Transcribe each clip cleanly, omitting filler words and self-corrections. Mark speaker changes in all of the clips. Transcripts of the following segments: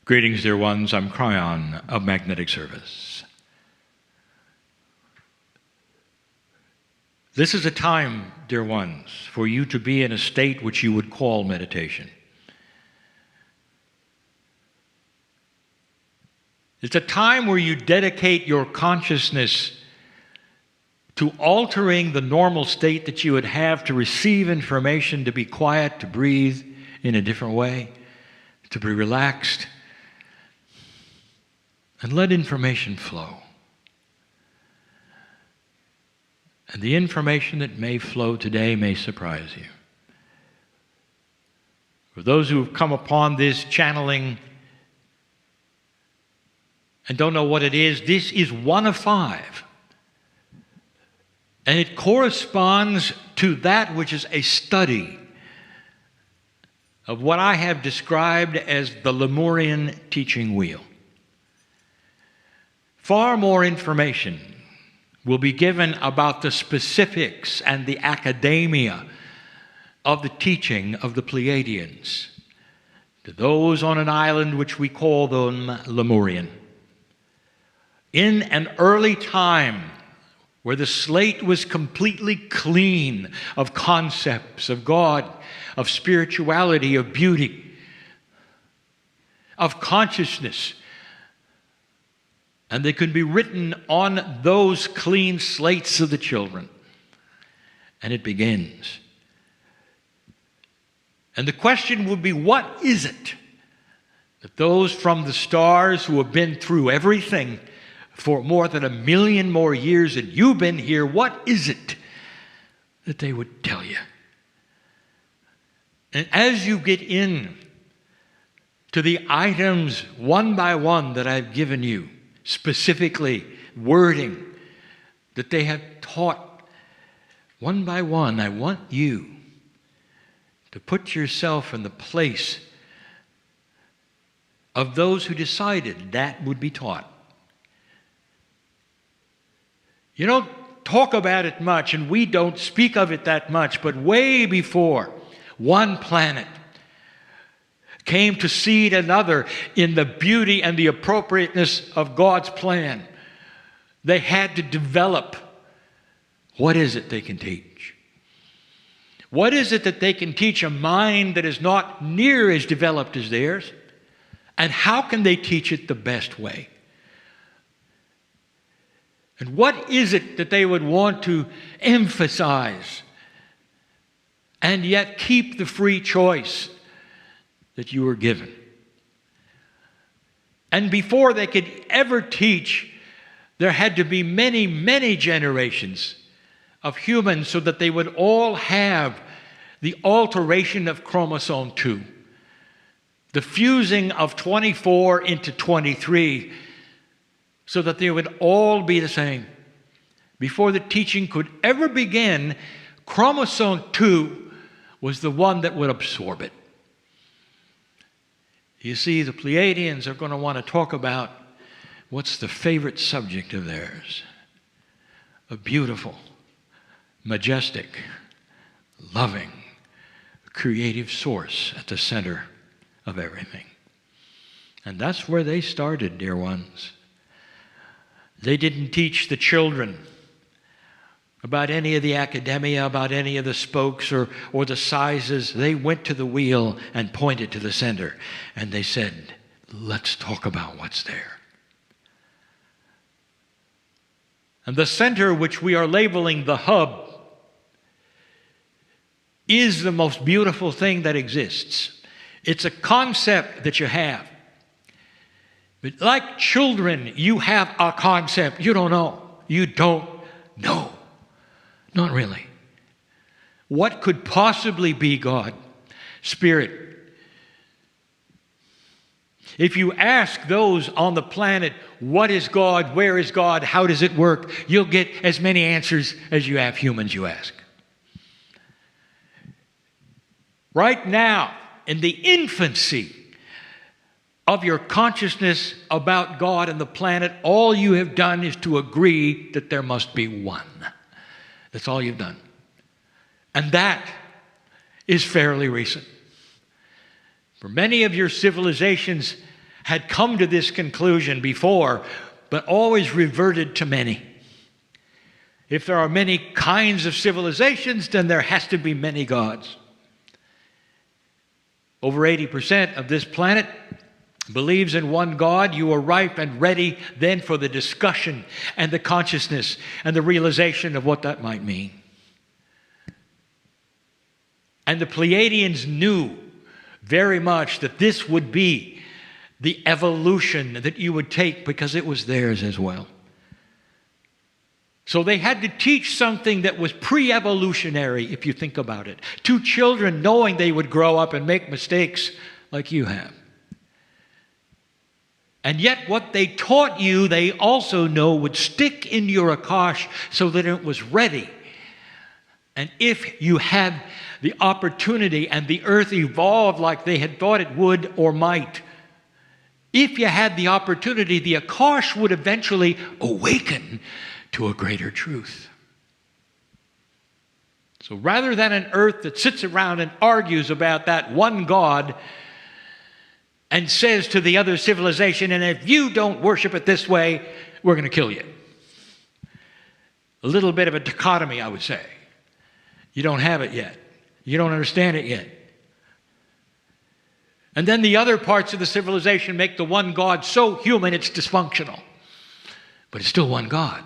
Speaker 1: Greetings, dear ones. I'm Kryon of Magnetic Service. This is a time, dear ones, for you to be in a state which you would call meditation. It's a time where you dedicate your consciousness to altering the normal state that you would have to receive information, to be quiet, to breathe in a different way, to be relaxed, and let information flow. And the information that may flow today may surprise you. For those who have come upon this channeling and don't know what it is, this is one of 5. And it corresponds to that which is a study of what I have described as the Lemurian Teaching Wheel. Far more information will be given about the specifics and the academia of the teaching of the Pleiadians to those on an island which we call them Lemurian. In an early time where the slate was completely clean of concepts of God, of spirituality, of beauty, of consciousness, and they could be written on those clean slates of the children. And it begins. And the question would be, what is it that those from the stars who have been through everything for more than 1 million more years than you've been here, what is it that they would tell you? And as you get in to the items one by one that I've given you, specifically wording that they have taught one by one, I want you to put yourself in the place of those who decided that would be taught. You don't talk about it much, and we don't speak of it that much, but way before one planet came to seed another in the beauty and the appropriateness of God's plan, they had to develop what is it they can teach. What is it that they can teach a mind that is not near as developed as theirs? And how can they teach it the best way? And what is it that they would want to emphasize and yet keep the free choice that you were given? And before they could ever teach, there had to be many, many generations of humans so that they would all have the alteration of chromosome 2, the fusing of 24 into 23, so that they would all be the same. Before the teaching could ever begin, chromosome 2 was the one that would absorb it. You see, the Pleiadians are going to want to talk about what's the favorite subject of theirs. A beautiful, majestic, loving, creative source at the center of everything. And that's where they started, dear ones. They didn't teach the children about any of the academia, about any of the spokes or the sizes. They went to the wheel and pointed to the center. And they said, let's talk about what's there. And the center, which we are labeling the hub, is the most beautiful thing that exists. It's a concept that you have. But like children, you have a concept. You don't know. You don't know. Not really. What could possibly be God? Spirit. If you ask those on the planet, what is God? Where is God? How does it work? You'll get as many answers as you have humans you ask. Right now, in the infancy of your consciousness about God and the planet, all you have done is to agree that there must be one. That's all you've done. And that is fairly recent. For many of your civilizations had come to this conclusion before, but always reverted to many. If there are many kinds of civilizations, then there has to be many gods. Over 80% of this planet believes in one God. You are ripe and ready then for the discussion and the consciousness and the realization of what that might mean. And the Pleiadians knew very much that this would be the evolution that you would take because it was theirs as well. So they had to teach something that was pre-evolutionary, if you think about it, to children knowing they would grow up and make mistakes like you have. And yet what they taught you, they also know would stick in your Akash so that it was ready. And if you had the opportunity and the earth evolved like they had thought it would or might, if you had the opportunity, the Akash would eventually awaken to a greater truth. So rather than an earth that sits around and argues about that one God and says to the other civilization, and if you don't worship it this way, we're going to kill you. A little bit of a dichotomy, I would say. You don't have it yet. You don't understand it yet. And then the other parts of the civilization make the one God so human it's dysfunctional. But it's still one God.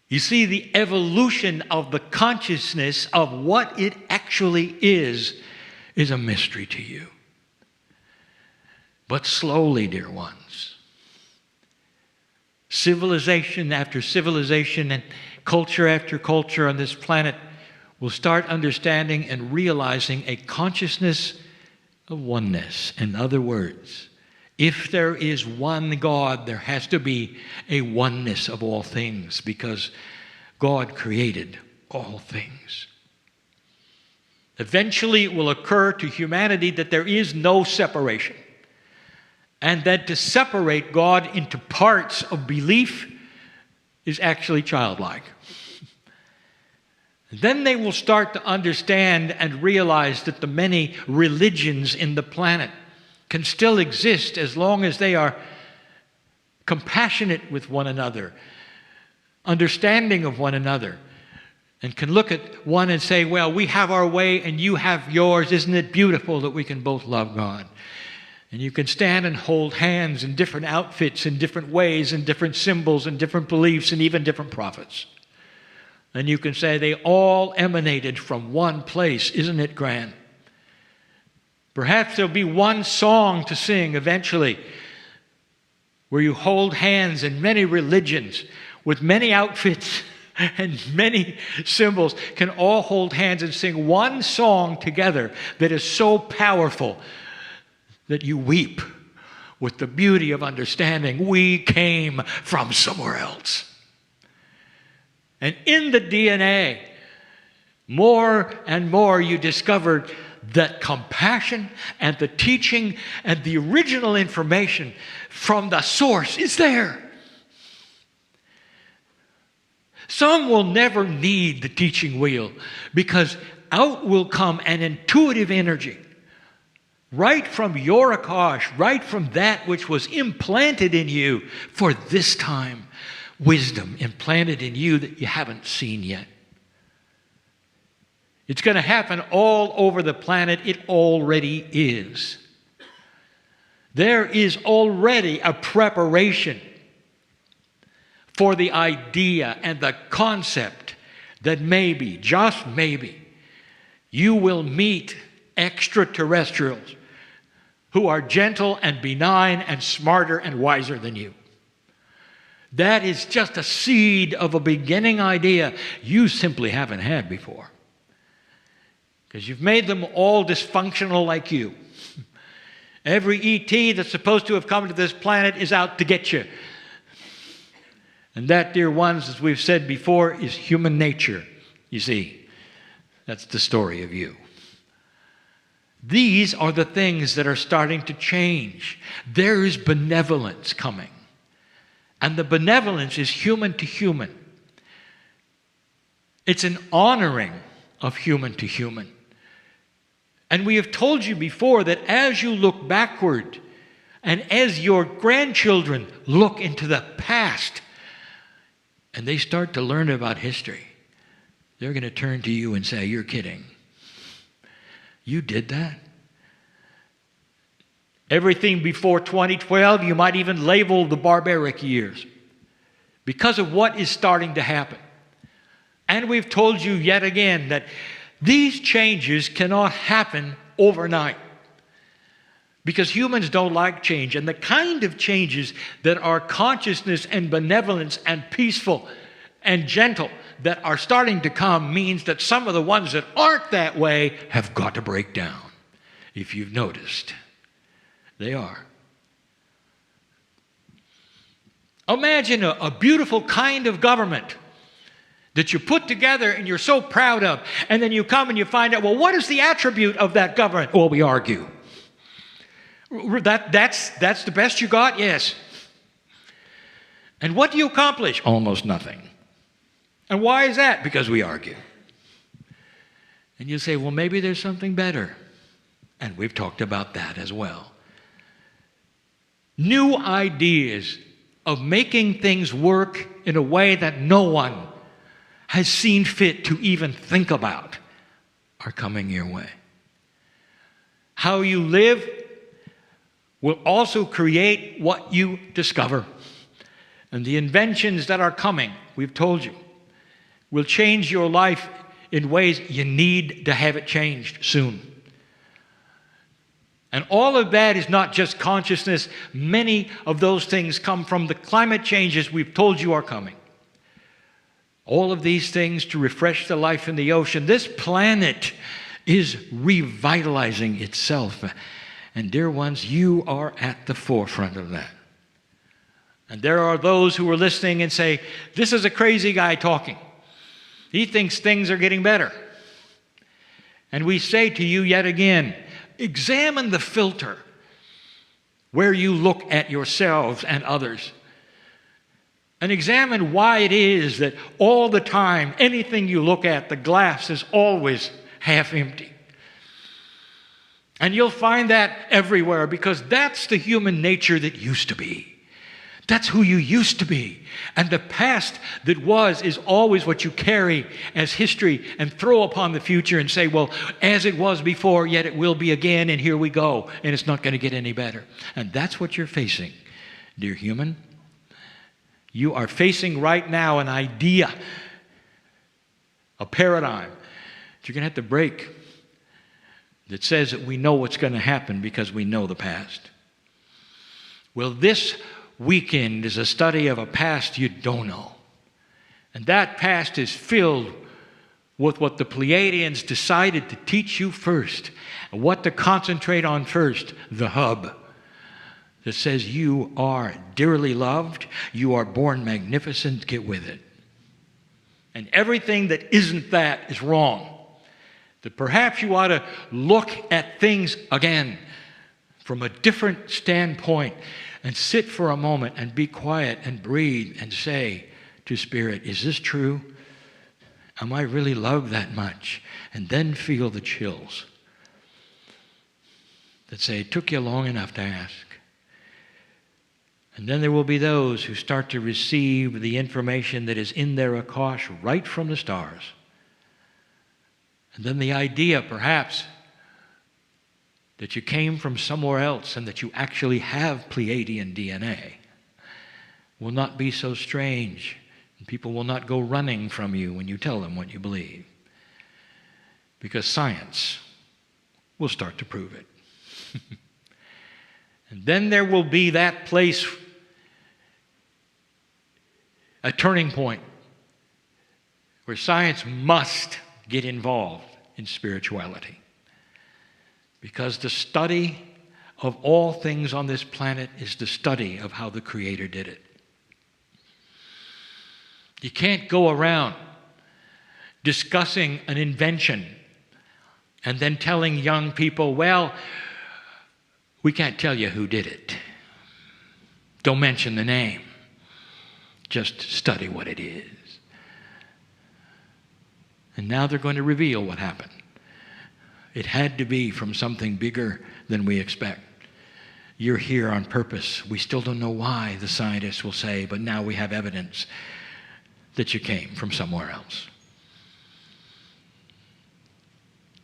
Speaker 1: You see, the evolution of the consciousness of what it actually is a mystery to you. But slowly, dear ones, civilization after civilization and culture after culture on this planet will start understanding and realizing a consciousness of oneness. In other words, if there is one God, there has to be a oneness of all things because God created all things. Eventually it will occur to humanity that there is no separation, and that to separate God into parts of belief is actually childlike. Then they will start to understand and realize that the many religions in the planet can still exist as long as they are compassionate with one another, understanding of one another, and can look at one and say, well, we have our way and you have yours. Isn't it beautiful that we can both love God? And you can stand and hold hands in different outfits, in different ways, in different symbols, and different beliefs, and even different prophets. And you can say they all emanated from one place. Isn't it grand? Perhaps there'll be one song to sing eventually where you hold hands in many religions with many outfits and many symbols can all hold hands and sing one song together that is so powerful that you weep with the beauty of understanding we came from somewhere else. And in the DNA, more and more you discover that compassion and the teaching and the original information from the source is there. Some will never need the teaching wheel because out will come an intuitive energy right from your Akash, right from that which was implanted in you for this time. Wisdom implanted in you that you haven't seen yet. It's going to happen all over the planet. It already is. There is already a preparation for the idea and the concept that maybe, just maybe, you will meet extraterrestrials who are gentle and benign and smarter and wiser than you. That is just a seed of a beginning idea you simply haven't had before. Because you've made them all dysfunctional like you. Every ET that's supposed to have come to this planet is out to get you. And that, dear ones, as we've said before, is human nature. You see, that's the story of you. These are the things that are starting to change. There is benevolence coming. And the benevolence is human to human. It's an honoring of human to human. And we have told you before that as you look backward and as your grandchildren look into the past and they start to learn about history, they're going to turn to you and say, "You're kidding. You did that?" Everything before 2012, you might even label the barbaric years because of what is starting to happen. And we've told you yet again that these changes cannot happen overnight because humans don't like change. And the kind of changes that are consciousness and benevolence and peaceful and gentle that are starting to come means that some of the ones that aren't that way have got to break down. If you've noticed, they are. Imagine a beautiful kind of government that you put together and you're so proud of, and then you come and you find out, well, what is the attribute of that government? Well, we argue. That's the best you got? Yes. And what do you accomplish? Almost nothing. And why is that? Because we argue. And you say, well, maybe there's something better. And we've talked about that as well. New ideas of making things work in a way that no one has seen fit to even think about are coming your way. How you live will also create what you discover. And the inventions that are coming, we've told you, will change your life in ways you need to have it changed soon. And all of that is not just consciousness. Many of those things come from the climate changes we've told you are coming. All of these things to refresh the life in the ocean. This planet is revitalizing itself. And dear ones, you are at the forefront of that. And there are those who are listening and say, this is a crazy guy talking. He thinks things are getting better. And we say to you yet again, examine the filter where you look at yourselves and others. And examine why it is that all the time, anything you look at, the glass is always half empty. And you'll find that everywhere because that's the human nature that used to be. That's who you used to be. And the past that was is always what you carry as history and throw upon the future and say, well, as it was before, yet it will be again, and here we go. And it's not going to get any better. And that's what you're facing, dear human. You are facing right now an idea, a paradigm that you're going to have to break that says that we know what's going to happen because we know the past. Well, this weekend is a study of a past you don't know. And that past is filled with what the Pleiadians decided to teach you first, and what to concentrate on first, the hub that says you are dearly loved, you are born magnificent, get with it. And everything that isn't that is wrong. That perhaps you ought to look at things again from a different standpoint and sit for a moment and be quiet and breathe and say to Spirit, is this true? Am I really loved that much? And then feel the chills that say, it took you long enough to ask. And then there will be those who start to receive the information that is in their Akash right from the stars. And then the idea, perhaps, that you came from somewhere else and that you actually have Pleiadian DNA will not be so strange. And people will not go running from you when you tell them what you believe. Because science will start to prove it. And then there will be that place, a turning point, where science must get involved in spirituality. Because the study of all things on this planet is the study of how the Creator did it. You can't go around discussing an invention and then telling young people, well, we can't tell you who did it. Don't mention the name. Just study what it is. And now they're going to reveal what happened. It had to be from something bigger than we expect. You're here on purpose. We still don't know why, the scientists will say, but now we have evidence that you came from somewhere else.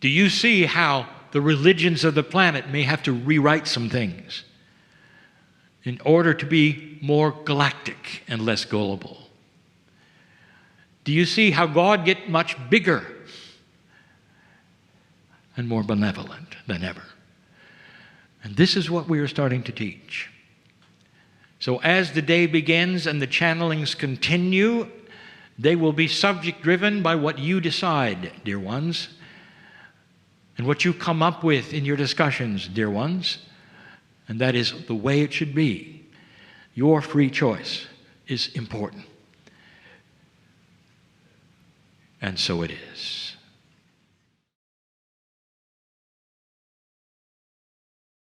Speaker 1: Do you see how the religions of the planet may have to rewrite some things in order to be more galactic and less gullible? Do you see how God gets much bigger and more benevolent than ever? And this is what we are starting to teach. So as the day begins and the channelings continue, they will be subject-driven by what you decide, dear ones, and what you come up with in your discussions, dear ones. And that is the way it should be. Your free choice is important. And so it is.